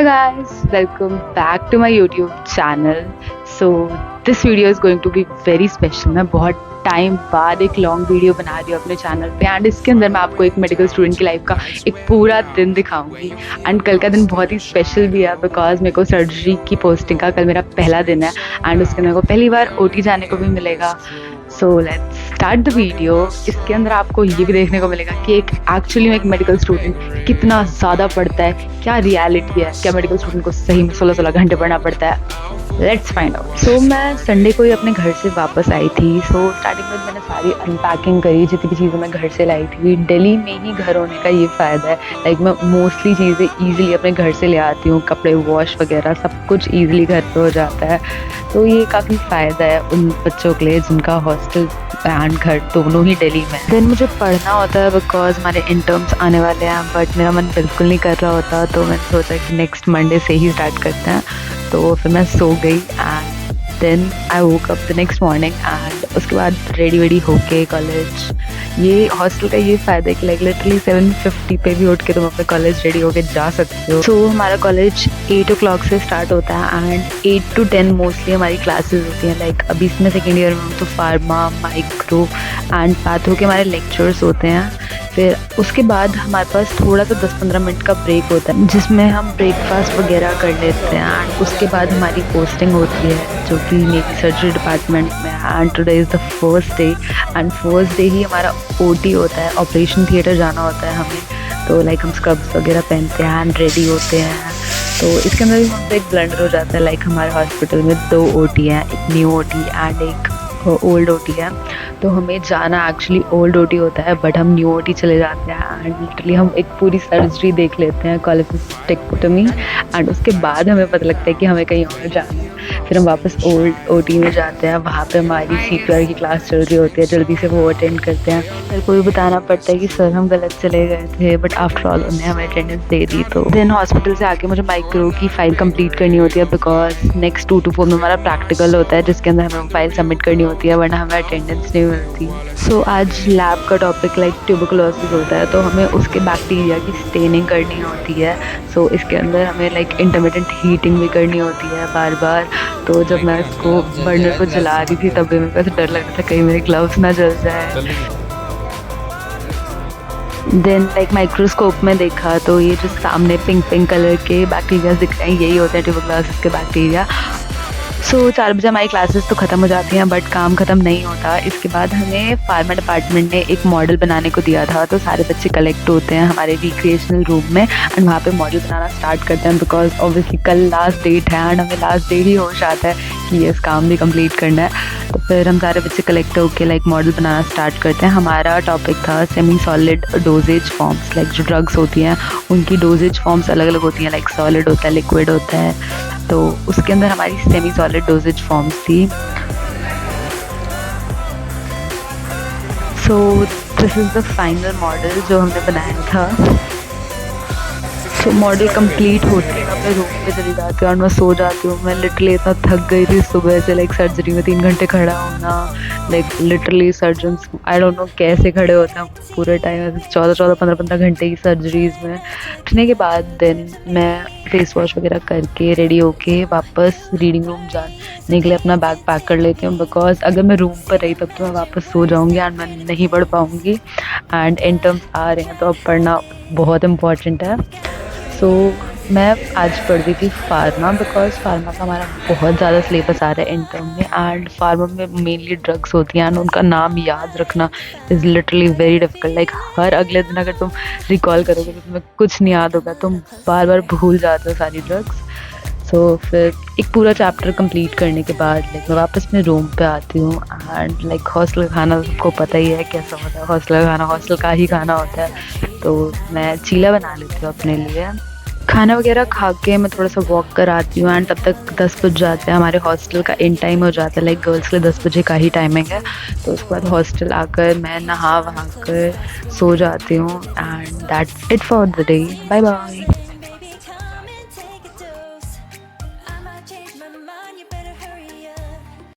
guys, welcome back to my YouTube channel. So this video is going to be very special. मैं बहुत time बाद एक long video बना रही हूँ अपने चैनल पे एंड इसके अंदर मैं आपको एक मेडिकल स्टूडेंट की लाइफ का एक पूरा दिन दिखाऊंगी एंड कल का दिन बहुत ही स्पेशल भी है बिकॉज मेरे को सर्जरी की पोस्टिंग का कल मेरा पहला दिन है एंड उसके अंदर मेरे को पहली बार ओटी जाने को भी मिलेगा. So let's start the video. इसके अंदर आपको ये भी देखने को मिलेगा कि एक एक्चुअली में एक मेडिकल स्टूडेंट कितना ज़्यादा पढ़ता है, क्या रियलिटी है, क्या मेडिकल स्टूडेंट को सही में 16-16 घंटे पढ़ना पड़ता है. Let's find out. सो मैं संडे को ही अपने घर से वापस आई थी. सो स्टार्टिंग में मैंने सारी अनपैकिंग करी, जितनी भी चीज़ें मैं घर से लाई थी. दिल्ली में ही घर होने का ये फ़ायदा है, लाइक मैं मोस्टली चीज़ें ईजिली अपने घर से ले आती हूँ. कपड़े वॉश वगैरह सब कुछ ईजिली घर पे हो जाता है. तो ये काफ़ी फ़ायदा है उन बच्चों के लिए जिनका हॉस्टल एंड घर दोनों ही दिल्ली में. देन मुझे पढ़ना होता है बिकॉज हमारे इंटर्म्स आने वाले हैं, बट मेरा मन बिल्कुल नहीं कर रहा होता. तो मैंने सोचा कि नेक्स्ट मंडे से ही स्टार्ट करते हैं. तो फिर मैं सो गई and then I woke up the next morning and उसके बाद रेडी वेडी होके कॉलेज. ये हॉस्टल का ये फ़ायदा है कि लाइक लिटरली 7:50 पे भी उठ के तुम अपने कॉलेज रेडी होके जा सकते हो. सो हमारा कॉलेज 8 o'clock से स्टार्ट होता है एंड 8 to 10 मोस्टली हमारी क्लासेस होती हैं. लाइक अभी इसमें सेकेंड ईयर में हूँ तो फार्मा, माइक्रो एंड पैथो के हमारे लेक्चर्स होते हैं. फिर उसके बाद हमारे पास थोड़ा सा 10-15 मिनट का ब्रेक होता है जिसमें हम ब्रेकफास्ट वगैरह कर लेते हैं एंड उसके बाद हमारी पोस्टिंग होती है जो कि मेरी सर्जरी डिपार्टमेंट में है. And today is the first day and first day ही हमारा ओटी होता है, ऑपरेशन थिएटर जाना होता है हमें. तो लाइक हम स्क्रब्स वगैरह पहनते हैं एंड रेडी होते हैं. तो इसके अंदर भी हमसे एक ब्लंडर हो जाता है. लाइक हमारे हॉस्पिटल में 2 ओटी हैं, एक न्यू ओटी एंड एक ओल्ड ओटी है. तो हमें जाना एक्चुअली ओल्ड ओटी होता है बट हम न्यू ओटी चले जाते हैं एंड लिटरली हम एक पूरी सर्जरी देख लेते हैं, कोलेसिस्टेक्टोमी. एंड उसके बाद हमें पता लगता है कि हमें कहीं और जाना है. फिर हम वापस ओल्ड ओटी में जाते हैं. वहाँ पे हमारी CPR की क्लास चल रही होती है, जल्दी से वो अटेंड करते हैं. फिर कोई बताना पड़ता है कि सर हम गलत चले गए थे बट आफ्टर ऑल उन्हें हमें अटेंडेंस दे दी. तो देन हॉस्पिटल से आके मुझे माइक्रो की फ़ाइल कंप्लीट करनी होती है बिकॉज नेक्स्ट 2 to 4 में हमारा प्रैक्टिकल होता है जिसके अंदर हमें फाइल सबमिट करनी होती है वरना हमें अटेंडेंस नहीं मिलती. सो आज लैब का टॉपिक लाइक ट्यूबरकुलोसिस होता है तो हमें उसके बैक्टीरिया की स्टेनिंग करनी होती है. सो इसके अंदर हमें लाइक इंटरमिटेंट हीटिंग भी करनी होती है बार बार. तो जब मैं इसको बर्नर को जला रही थी तब भी मेरे को ऐसा डर लग रहा था कहीं मेरे ग्लव्स ना जल जाए. देन लाइक माइक्रोस्कोप में देखा तो ये जो सामने पिंक कलर के बैक्टीरिया दिख रहे हैं यही होते हैं ट्यूबरकुलोसिस के बैक्टीरिया. सो 4 बजे हमारी क्लासेस तो ख़त्म हो जाती हैं बट काम ख़त्म नहीं होता. इसके बाद हमें फार्मा डिपार्टमेंट ने एक मॉडल बनाने को दिया था. तो सारे बच्चे कलेक्ट होते हैं हमारे रिक्रिएशनल रूम में एंड वहाँ पे मॉडल बनाना स्टार्ट करते हैं बिकॉज ऑब्वियसली कल लास्ट डेट है एंड हमें लास्ट डे ही होश आता है कि ये काम भी कंप्लीट करना है. तो फिर हम सारे बच्चे कलेक्ट होकर लाइक मॉडल बनाना स्टार्ट करते हैं. हमारा टॉपिक था semi solid dosage forms. Like जो ड्रग्स होती हैं उनकी डोजेज फॉर्म्स अलग अलग होती हैं. लाइक सॉलिड होता है, लिक्विड होता है. तो उसके अंदर हमारी सेमी सॉलिड डोजेज फॉर्म्स थी. So this is the final model जो हमने बनाया था. तो मॉडल कंप्लीट होते ही मैं रूम पे चली जाती हूँ और मैं सो जाती हूँ. मैं लिटरली इतना थक गई थी सुबह से. लाइक सर्जरी में 3 घंटे खड़ा होना. Like literally surgeons I don't know कैसे खड़े होते हैं पूरे टाइम, 14-14, 15-15 घंटे की सर्जरीज में. उठने के बाद देन मैं फेस वॉश वगैरह करके रेडी होके वापस रीडिंग रूम जाने के लिए अपना बैग पैक कर लेती हूँ बिकॉज अगर मैं रूम पर रही तब तो मैं वापस सो जाऊँगी एंड मैं नहीं पढ़ पाऊँगी. एंड इंटर्म्स आ रहे हैं तो अब पढ़ना बहुत इम्पॉर्टेंट है. सो मैं आज पढ़ रही थी फार्मा बिकॉज फार्मा का हमारा बहुत ज़्यादा सिलेबस आ रहा है इंटर्म में एंड फार्मा में मेनली ड्रग्स होती हैं एंड उनका नाम याद रखना is literally very difficult. Like हर अगले दिन अगर तुम रिकॉल करोगे तो तुम्हें कुछ नहीं याद होगा, तुम बार बार भूल जाते हो सारी ड्रग्स. सो फिर एक पूरा चैप्टर कंप्लीट करने के बाद लाइक मैं वापस अपने रूम पे आती हूँ एंड लाइक हॉस्टल का खाना को पता ही है कैसा होता है. हॉस्टल का खाना हॉस्टल का ही खाना होता है. तो मैं चीला बना लेती हूँ अपने लिए. खाना वगैरह खा के मैं थोड़ा सा वॉक कर आती हूँ एंड तब तक 10 बज जाते हैं. हमारे हॉस्टल का इन टाइम हो जाता है, लाइक गर्ल्स के लिए 10 बजे का ही टाइमिंग है. तो उसके बाद हॉस्टल आकर मैं नहा वहा कर सो जाती हूँ and that's it for the day. Bye bye.